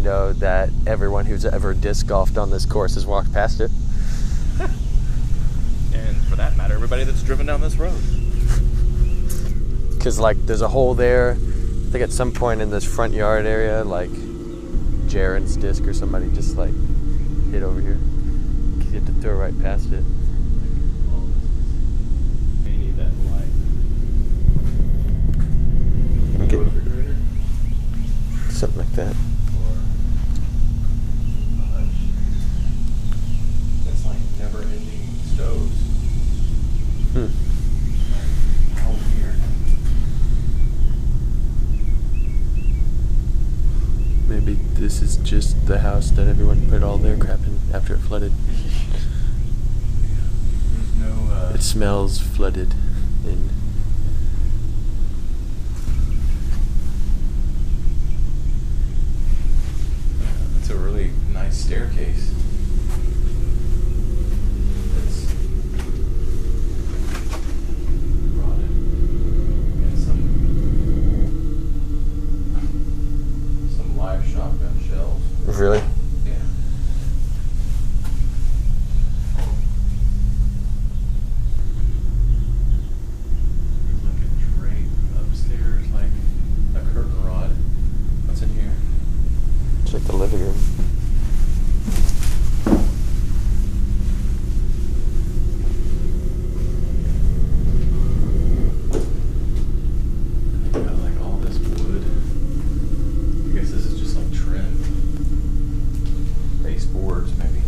know that everyone who's ever disc golfed on this course has walked past it. And for that matter, everybody that's driven down this road. Because, like, there's a hole there. I think at some point in this front yard area, like, Jaren's disc or somebody just, like, hit over here. You have to throw right past it. You need that light. Okay. Refrigerator? Something like that. Or it's like never-ending stoves. How weird. Maybe this is just the house that everyone put all their crap in after it flooded. There's no. It smells flooded in. It's a really nice staircase. It's rotted and some live shotgun shells. Really? Yeah. There's like a drape upstairs, like a curtain rod. What's in here? It's like the living room. They got like all this wood. I guess this is just like trim. Baseboards, maybe.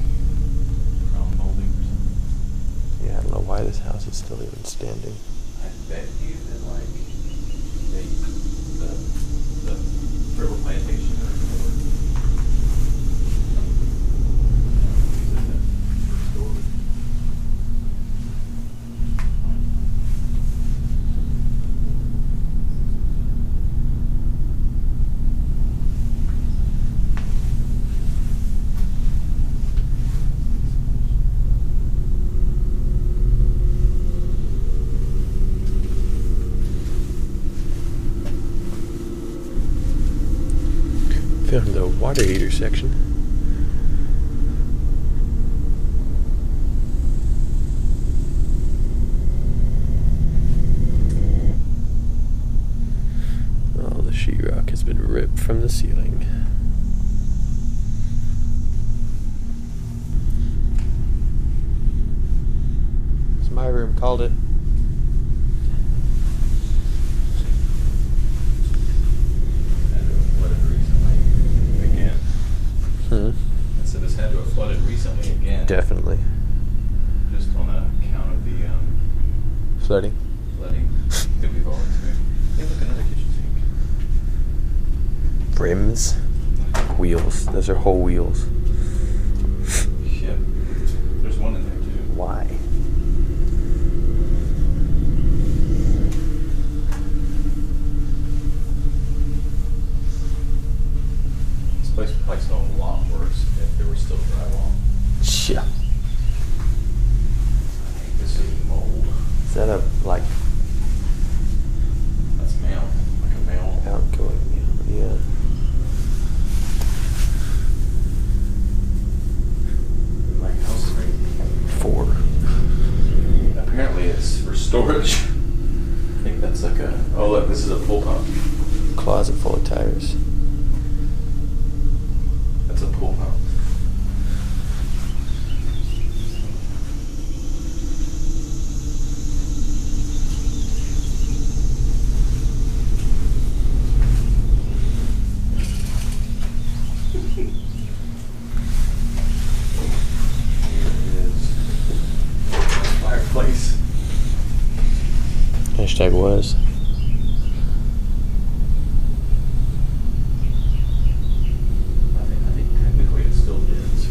Crown molding or something. Yeah, I don't know why this house is still even standing. I bet you that like the river plantation or whatever. Uses it for storage. Found the water heater section. All the sheetrock has been ripped from the ceiling. It's my room, called it. Had to have flooded recently again. I said this had to have flooded recently again. Definitely. Just on account of the Flooding. flooding that we've all experienced. Hey, look, another kitchen sink. Rims. Wheels. Those are whole wheels. Shit. There's one in there too. Why? This place would probably smell a lot worse if there were still drywall. Yeah. I think this is mold. Is that a, like, That's mail. Like a mail. outgoing meal? Yeah. Like house is crazy. 4. Apparently it's for storage. I think that's like a. Oh look, this is a pool pump. Closet full of tires. That's a pool pump. Here is fireplace. Hashtag was. I think technically it still is.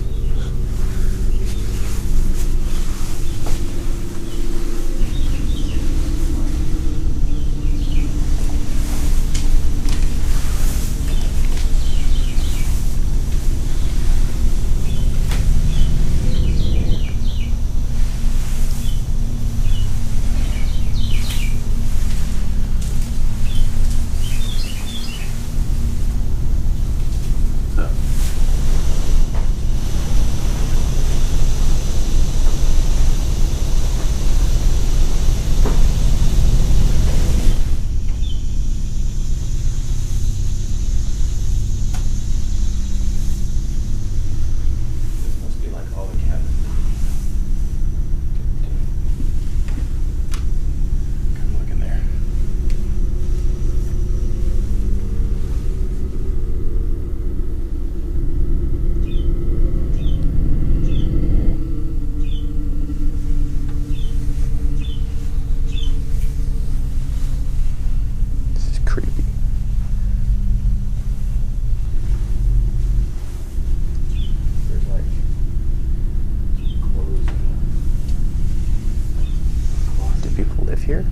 here? I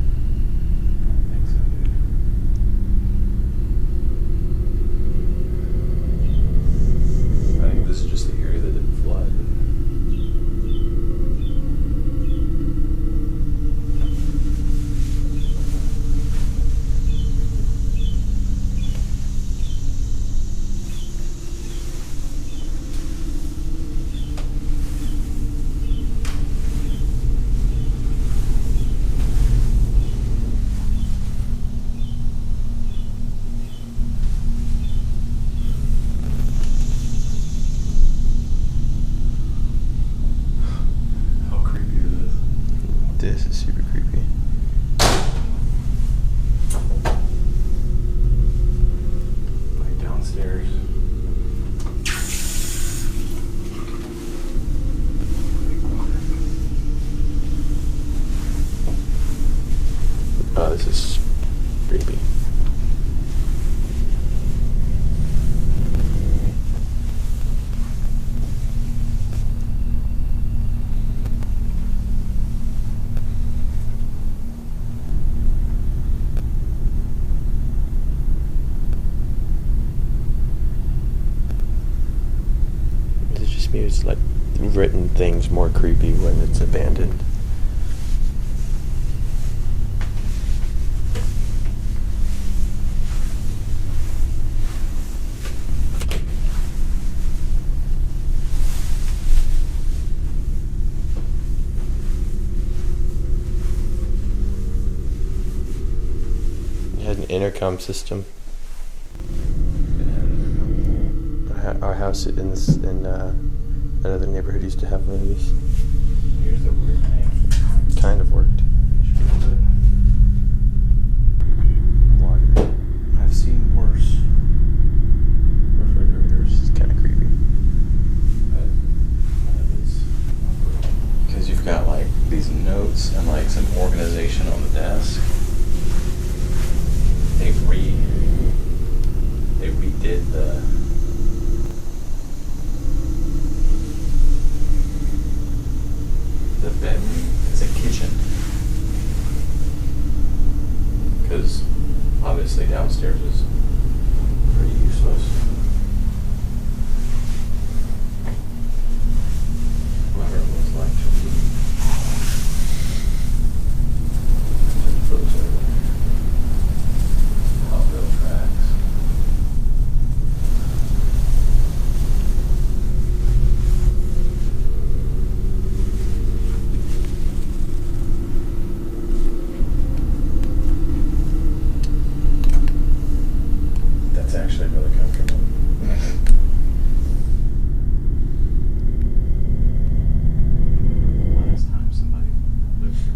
think so, dude. I think this is just the area that didn't flood. How creepy is this? This is super creepy. Like downstairs. Oh, this is creepy. It just means like written things more creepy when it's abandoned. It had an intercom system. Our house in this another neighborhood used to have one of these. Here's the weird thing. Kind of worked. Water. I've seen worse refrigerators. It's kind of creepy. Because you've got like these notes and like some organization on the desk. They redid the bedroom as a kitchen. Because obviously downstairs is pretty useless. Whoever it was like just froze over. Hot wheel tracks. That's actually really comfortable. Last time somebody lived here.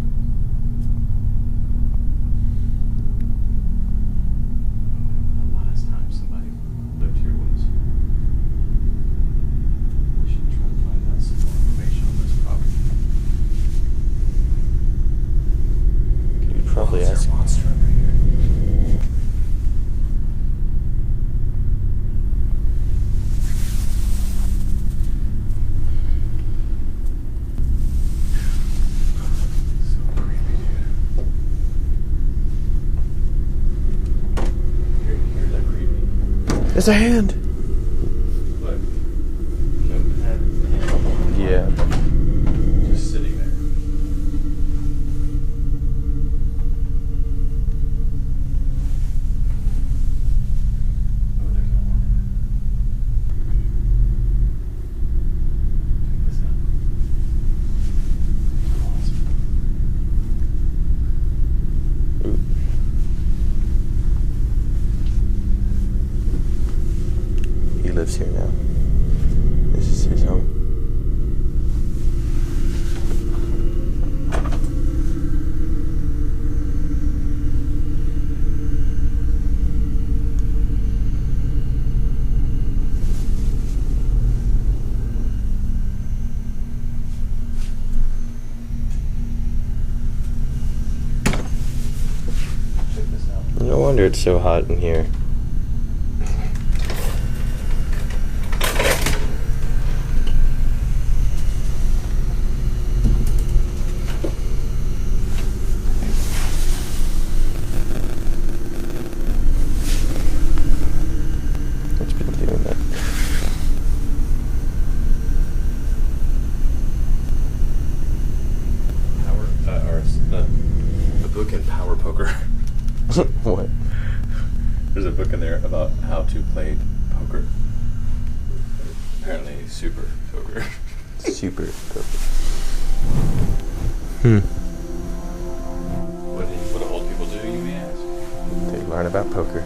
The last time somebody lived here was. We should try to find out some more information on this property. Could you probably Is there ask? a monster over here? So creepy, dude. Here's that creepy. There's a hand. Look. Notepad. Yeah. Just sitting there. Oh, they're going. Check this out. Awesome. Ooh. He lives here now. This is his home. Check this out. No wonder it's so hot in here. What? There's a book in there about how to play poker. Apparently, super poker. Super poker. What do old people do, you may ask? They learn about poker.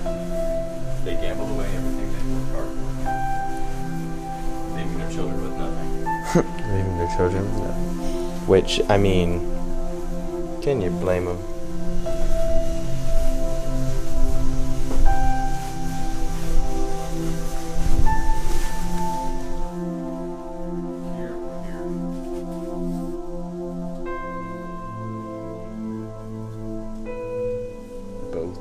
They gamble away everything they work hard for, leaving their children with nothing. Leaving their children. No. Which, I mean, can you blame them? Here or here. Both.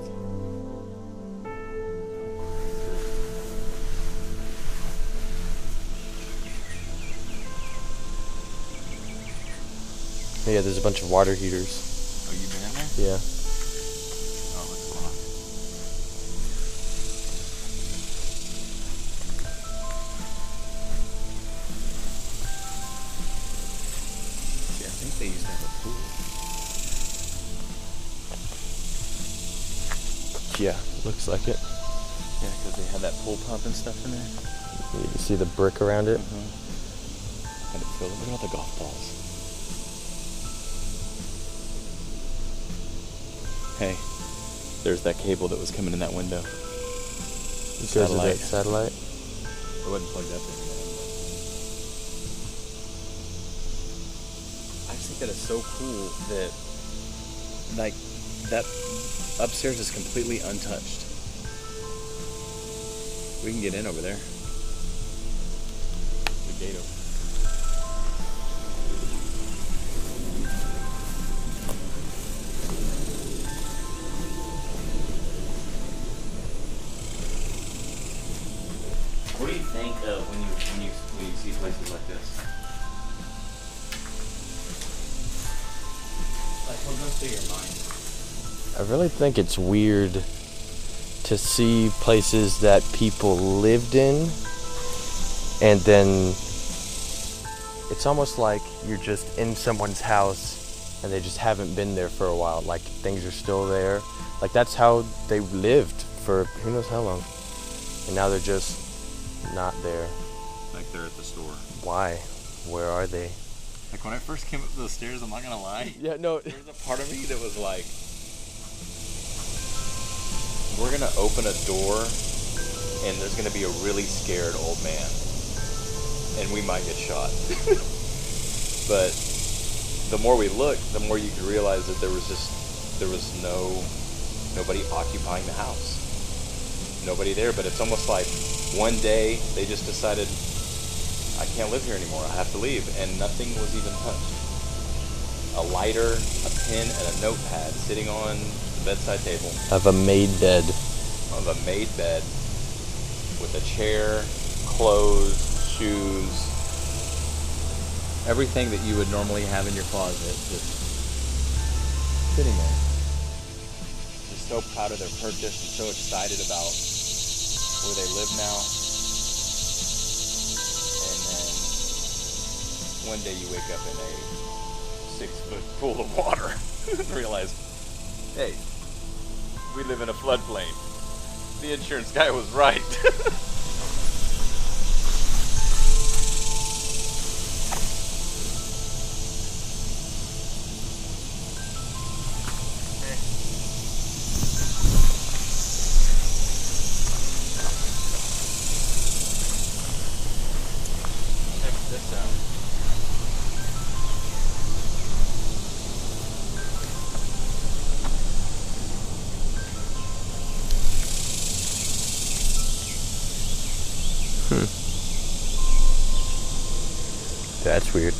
Yeah, there's a bunch of water heaters. Oh, you been in there? Yeah. Oh, what's going on? See, I think they used to have a pool. Yeah, looks like it. Yeah, because they had that pool pump and stuff in there. You can see the brick around it. Had it filled. Look at all the golf balls. Hey, there's that cable that was coming in that window. It goes to that satellite. It wasn't plugged up in. I just think that it's so cool that, like, that upstairs is completely untouched. We can get in over there. The gate open. What do you think of when you see places like this? Like, what goes through your mind? I really think it's weird to see places that people lived in, and then it's almost like you're just in someone's house and they just haven't been there for a while. Like, things are still there. Like, that's how they lived for who knows how long. And now they're just not there. Like they're at the store. Why? Where are they? Like when I first came up those stairs, I'm not gonna lie. Yeah, no. There's a part of me that was like, we're gonna open a door and there's gonna be a really scared old man. And we might get shot. But the more we looked, the more you could realize that there was nobody occupying the house. Nobody there, but it's almost like one day they just decided, I can't live here anymore, I have to leave, and nothing was even touched. A lighter, a pen, and a notepad sitting on the bedside table. Of a made bed. Of a made bed with a chair, clothes, shoes, everything that you would normally have in your closet, just sitting there. Just so proud of their purchase and so excited about where they live now. And then one day you wake up in a 6-foot pool of water and realize, hey, we live in a floodplain. The insurance guy was right. Check this out. That's weird.